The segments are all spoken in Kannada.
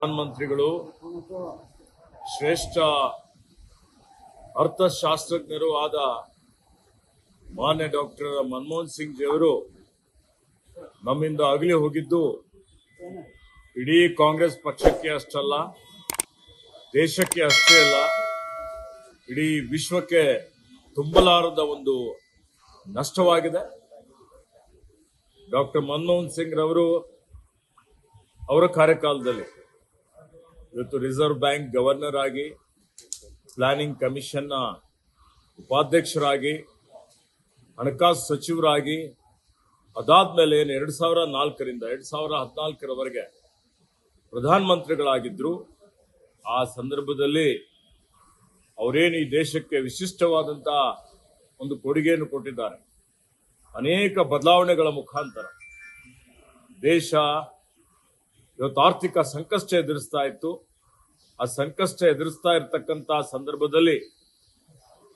ಪ್ರಧಾನಮಂತ್ರಿಗಳು ಶ್ರೇಷ್ಠ ಅರ್ಥಶಾಸ್ತ್ರಜ್ಞರು ಆದ ಮಾನ್ಯ ಡಾಕ್ಟರ್ ಮನಮೋಹನ್ ಸಿಂಗ್ ಜಿಯವರು ನಮ್ಮಿಂದ ಅಗಲಿ ಹೋಗಿದ್ದು ಇಡೀ ಕಾಂಗ್ರೆಸ್ ಪಕ್ಷಕ್ಕೆ ಅಷ್ಟಲ್ಲ, ದೇಶಕ್ಕೆ ಅಷ್ಟೇ ಅಲ್ಲ, ಇಡೀ ವಿಶ್ವಕ್ಕೆ ತುಂಬಲಾರದ ಒಂದು ನಷ್ಟವಾಗಿದೆ. ಡಾಕ್ಟರ್ ಮನಮೋಹನ್ ಸಿಂಗ್ ರವರು ಅವರ ಕಾರ್ಯಕಾಲದಲ್ಲಿ ಇವತ್ತು ರಿಸರ್ವ್ ಬ್ಯಾಂಕ್ ಗವರ್ನರ್ ಆಗಿ, ಪ್ಲಾನಿಂಗ್ ಕಮಿಷನ್ನ ಉಪಾಧ್ಯಕ್ಷರಾಗಿ, ಹಣಕಾಸು ಸಚಿವರಾಗಿ, ಅದಾದ್ಮೇಲೆ 2004ರಿಂದ 2014ರವರೆಗೆ ಪ್ರಧಾನಮಂತ್ರಿಗಳಾಗಿದ್ದರು. ಆ ಸಂದರ್ಭದಲ್ಲಿ ಅವರೇನು ಈ ದೇಶಕ್ಕೆ ವಿಶಿಷ್ಟವಾದಂತಹ ಒಂದು ಕೊಡುಗೆಯನ್ನು ಕೊಟ್ಟಿದ್ದಾರೆ. ಅನೇಕ ಬದಲಾವಣೆಗಳ ಮುಖಾಂತರ ದೇಶ ಇವತ್ತು ಆರ್ಥಿಕ ಸಂಕಷ್ಟ ಎದುರಿಸ್ತಾ ಇತ್ತು. ಆ ಸಂಕಷ್ಟ ಎದುರಿಸ್ತಾ ಇರತಕ್ಕಂತ ಸಂದರ್ಭದಲ್ಲಿ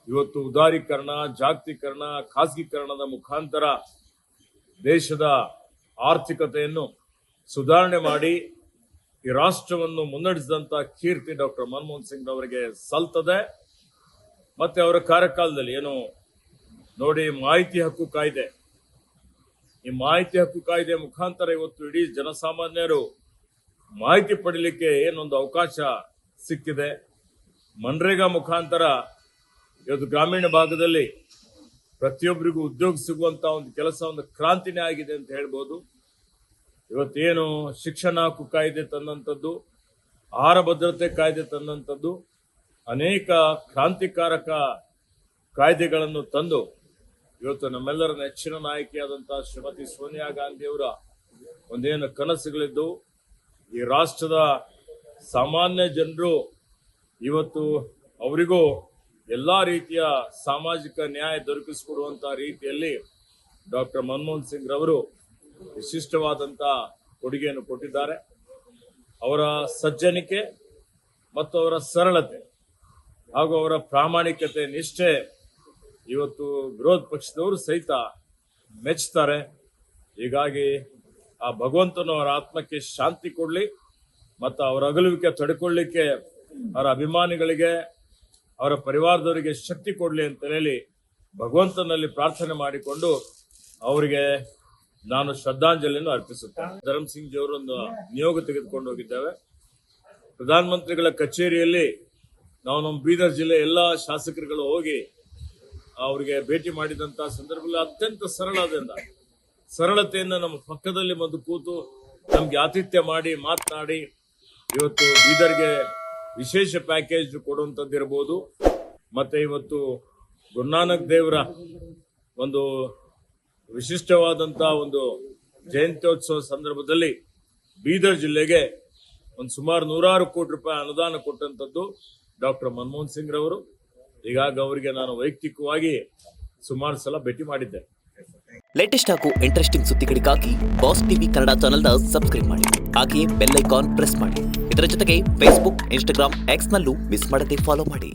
ಇವತ್ತು ಉದಾರೀಕರಣ, ಜಾಗತೀಕರಣ, ಖಾಸಗೀಕರಣದ ಮುಖಾಂತರ ದೇಶದ ಆರ್ಥಿಕತೆಯನ್ನು ಸುಧಾರಣೆ ಮಾಡಿ ಈ ರಾಷ್ಟ್ರವನ್ನು ಮುನ್ನಡೆಸಿದಂತ ಕೀರ್ತಿ ಡಾಕ್ಟರ್ ಮನಮೋಹನ್ ಸಿಂಗ್ ಅವರಿಗೆ ಸಲ್ತದೆ. ಮತ್ತೆ ಅವರ ಕಾರ್ಯಕಾಲದಲ್ಲಿ ಏನು ನೋಡಿ, ಮಾಹಿತಿ ಹಕ್ಕು ಕಾಯ್ದೆ, ಈ ಮಾಹಿತಿ ಹಕ್ಕು ಕಾಯ್ದೆ ಮುಖಾಂತರ ಇವತ್ತು ಇಡೀ ಜನಸಾಮಾನ್ಯರು ಮಾಹಿತಿ ಪಡೀಲಿಕ್ಕೆ ಏನೊಂದು ಅವಕಾಶ ಸಿಕ್ಕಿದೆ. ಮನ್ರೇಗಾ ಮುಖಾಂತರ ಇವತ್ತು ಗ್ರಾಮೀಣ ಭಾಗದಲ್ಲಿ ಪ್ರತಿಯೊಬ್ಬರಿಗೂ ಉದ್ಯೋಗ ಸಿಗುವಂತ ಒಂದು ಕೆಲಸ, ಒಂದು ಕ್ರಾಂತಿನೇ ಆಗಿದೆ ಅಂತ ಹೇಳ್ಬೋದು. ಇವತ್ತೇನು ಶಿಕ್ಷಣ ಹಕ್ಕು ಕಾಯ್ದೆ ತಂದಂಥದ್ದು, ಆಹಾರ ಭದ್ರತೆ ಕಾಯ್ದೆ ತಂದಂಥದ್ದು, ಅನೇಕ ಕ್ರಾಂತಿಕಾರಕ ಕಾಯ್ದೆಗಳನ್ನು ತಂದು ಇವತ್ತು ನಮ್ಮೆಲ್ಲರ ನೆಚ್ಚಿನ ನಾಯಕಿಯಾದಂತಹ ಶ್ರೀಮತಿ ಸೋನಿಯಾ ಗಾಂಧಿಯವರ ಒಂದೇನು ಕನಸುಗಳಿದ್ದು, ಈ ರಾಷ್ಟ್ರದ ಸಾಮಾನ್ಯ ಜನರು ಇವತ್ತು ಅವರಿಗೂ ಎಲ್ಲಾ ರೀತಿಯ ಸಾಮಾಜಿಕ ನ್ಯಾಯ ದೊರಕಿಸಿಕೊಡುವಂತಹ ರೀತಿಯಲ್ಲಿ ಡಾಕ್ಟರ್ ಮನಮೋಹನ್ ಸಿಂಗ್ ರವರು ವಿಶಿಷ್ಟವಾದಂತಹ ಕೊಡುಗೆಯನ್ನು ಕೊಟ್ಟಿದ್ದಾರೆ. ಅವರ ಸಜ್ಜನಿಕೆ ಮತ್ತು ಅವರ ಸರಳತೆ ಹಾಗೂ ಅವರ ಪ್ರಾಮಾಣಿಕತೆ, ನಿಷ್ಠೆ ಇವತ್ತು ವಿರೋಧ ಪಕ್ಷದವರು ಸಹಿತ ಮೆಚ್ಚುತ್ತಾರೆ. ಹೀಗಾಗಿ ಆ ಭಗವಂತನು ಅವರ ಆತ್ಮಕ್ಕೆ ಶಾಂತಿ ಕೊಡ್ಲಿ ಮತ್ತು ಅವರ ಅಗಲುವಿಕೆ ತಡೆಕೊಳ್ಳಿಕ್ಕೆ ಅವರ ಅಭಿಮಾನಿಗಳಿಗೆ, ಅವರ ಪರಿವಾರದವರಿಗೆ ಶಕ್ತಿ ಕೊಡ್ಲಿ ಅಂತ ಹೇಳಿ ಭಗವಂತನಲ್ಲಿ ಪ್ರಾರ್ಥನೆ ಮಾಡಿಕೊಂಡು ಅವರಿಗೆ ನಾನು ಶ್ರದ್ಧಾಂಜಲಿಯನ್ನು ಅರ್ಪಿಸುತ್ತೇನೆ. ಧರ್ಮ್ ಸಿಂಗ್ ಜಿ ಅವರೊಂದು ನಿಯೋಗ ತೆಗೆದುಕೊಂಡು ಹೋಗಿದ್ದೇವೆ. ಪ್ರಧಾನಮಂತ್ರಿಗಳ ಕಚೇರಿಯಲ್ಲಿ ನಾವು ನಮ್ಮ ಬೀದರ್ ಜಿಲ್ಲೆ ಎಲ್ಲಾ ಶಾಸಕರುಗಳು ಹೋಗಿ ಅವರಿಗೆ ಭೇಟಿ ಮಾಡಿದಂತಹ ಸಂದರ್ಭದಲ್ಲಿ ಅತ್ಯಂತ ಸರಳತೆಯಿಂದ ನಮ್ಮ ಪಕ್ಕದಲ್ಲಿ ಬಂದು ಕೂತು ನಮ್ಗೆ ಆತಿಥ್ಯ ಮಾಡಿ ಮಾತನಾಡಿ ಇವತ್ತು ಬೀದರ್ಗೆ ವಿಶೇಷ ಪ್ಯಾಕೇಜ್ ಕೊಡುವಂಥದ್ದಿರಬಹುದು. ಮತ್ತೆ ಇವತ್ತು ಗುರುನಾನಕ್ ದೇವರ ಒಂದು ವಿಶಿಷ್ಟವಾದಂತಹ ಒಂದು ಜಯಂತ್ಯೋತ್ಸವ ಸಂದರ್ಭದಲ್ಲಿ ಬೀದರ್ ಜಿಲ್ಲೆಗೆ ಒಂದು ಸುಮಾರು 100 ಕೋಟಿ ರೂಪಾಯಿ ಅನುದಾನ ಕೊಟ್ಟಂತದ್ದು ಡಾಕ್ಟರ್ ಮನಮೋಹನ್ ಸಿಂಗ್ ರವರು. ಹೀಗಾಗಿ ಅವರಿಗೆ ನಾನು ವೈಯಕ್ತಿಕವಾಗಿ ಸುಮಾರು ಸಲ ಭೇಟಿ ಮಾಡಿದ್ದೆ. ಲೇಟೆಸ್ಟ್ ಹಾಗೂ ಇಂಟ್ರೆಸ್ಟಿಂಗ್ ಸುದ್ದಿಗಳಿಗಾಗಿ ಬಾಸ್ ಟಿವಿ ಕನ್ನಡ ಚಾನೆಲ್ನ ಸಬ್ಸ್ಕ್ರೈಬ್ ಮಾಡಿ, ಹಾಗೆಯೇ ಬೆಲ್ ಐಕಾನ್ ಪ್ರೆಸ್ ಮಾಡಿ. ಇದರ ಜೊತೆಗೆ ಫೇಸ್ಬುಕ್, ಇನ್ಸ್ಟಾಗ್ರಾಮ್, ಎಕ್ಸ್ ನಲ್ಲೂ ಮಿಸ್ ಮಾಡದೆ ಫಾಲೋ ಮಾಡಿ.